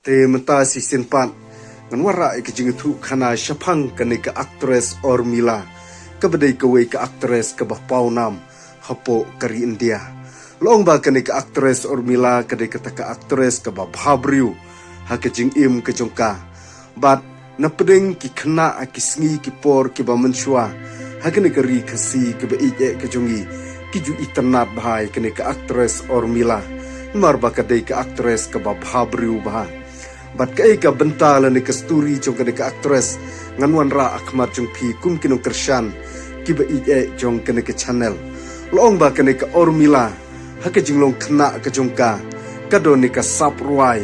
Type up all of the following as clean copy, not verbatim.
te menta si sinpan ngan wara ke jingitu khana shapang kane ka actress Urmila ka badai ka wei ka actress ka bahpaunam hapo kari India long ba kane ka actress Urmila ka de ka actress ka babhabriu ha ka jing im ka jongka bat na pedeng ki khana ki sngi ki por ki ba manshwa ha kane ka ri khasi ka ba ije ka jongi ki ju itanat bahai kane ka actress Urmila marba ka de ka actress ka babhabriu bah bat kai ka bentala ni ka story jong ka ka actress nganwan ra akhmat jong phi kum kinong kershan ki ba ije jong ka ka channel long ba ka ka Urmila ha ka jinglong khna ka jong ka don ni ka sap ruai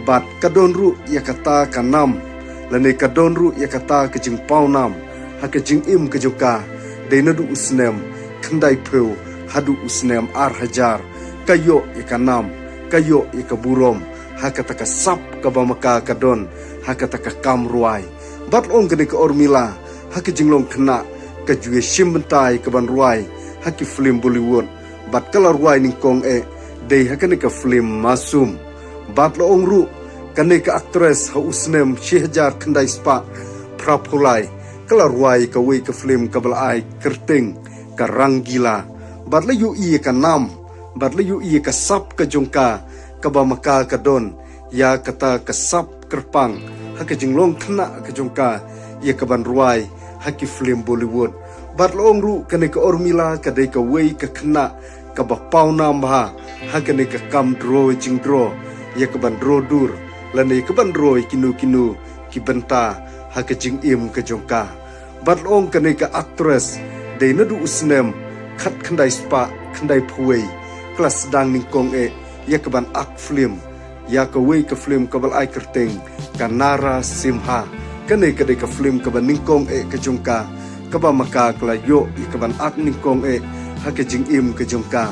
bat ka don ru ya kata ka nam la ni ka don ru ya kata ka jing pau nam ha ka jing im ka jong ka de na du usnem khandai pheu hadu usnem ar hajar kayo ya ka nam kayo ya ka burom hakata ka sap ka bamaka ka don hakata ka kam ruai bat ong ka ka Urmila haki jinglong khna ka juye shimbentai ka ban ruai haki film Bollywood bat kala ruai ning kong dei hakane ka film masum bat lo ong ru kane ka actress ha usnem 6000 khandai spa prapulai kala ruai ka wei ka film ka balai kerting ka ranggila bat la yu i ka nam bat la yu i ka sap ka jongka kaba maka ka don ya kata kasap kerpang haka jinglong khna ka jongka ya kaban ruai haki film Bollywood bat long ru kane ka Urmila ka dei ka wei ka khna ka ba pauna ma haka ne ka kam dro jing dro ya kaban dro dur lane ka ban roi kinu ki benta haka jing im ka jongka bat long kane ka actress dei na du usnem khat khandai spa khandai phuwei klas dang ning kong ya kaban ak film ya ka wei ka film ka bal ai kerteng ka nara simha kane ka de ka film ka ban ningkong ka jongka ka ba maka kla yo ya kaban ak ningkong ha ka jing im ka jongka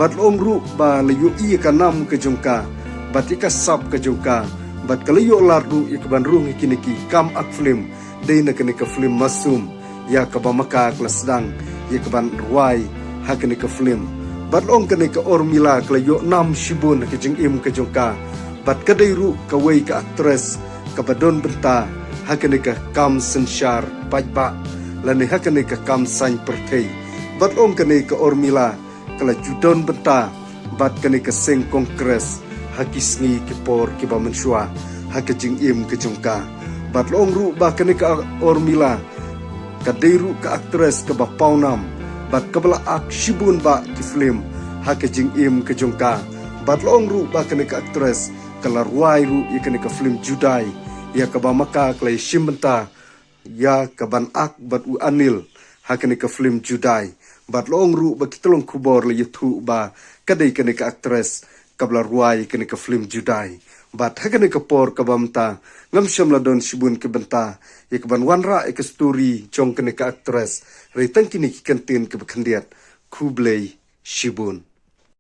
bat long ru ba la yo i ka nam ka jongka bat ka sap ka jongka bat ka yo lardu ya kaban rung kiniki kam ak film de na kane ka film masum ya ka ba maka kla sedang ya kaban ruai ha kane ka film bat long kane ka Urmila klayo nam shibun ka jing im ka jongka bat kadai ru ka wei ka actress ka badon benta hakane ka kam sanshar pajba lane hakane ka kam san perthei bat long kane ka Urmila kala judon benta bat kane ka seng kongres hakisngi ki por ki ba manshwa haka jing im ka jongka bat long ru ba kane ka Urmila ka deiru ka actress ka ba paunam bat kabla ak shibun ba ki film haka jing im ka jongka bat long ru ba kane ka actress kala ruai ru ya kane ka film Judai ya ka ba maka klai shimbenta ya ka ban ak bat u anil haka ne ka film Judai bat long ru ba kitlong kubor le yuthu ba kadai kane ka actress kabla ruai kane ka film Judai bat haka ne ka por ka bamta ngam shamla don shibun ke benta ya ka ban wanra e ka story chong kane ka actress re tangkini ki kantin ke bakhandiat Kublai Shibun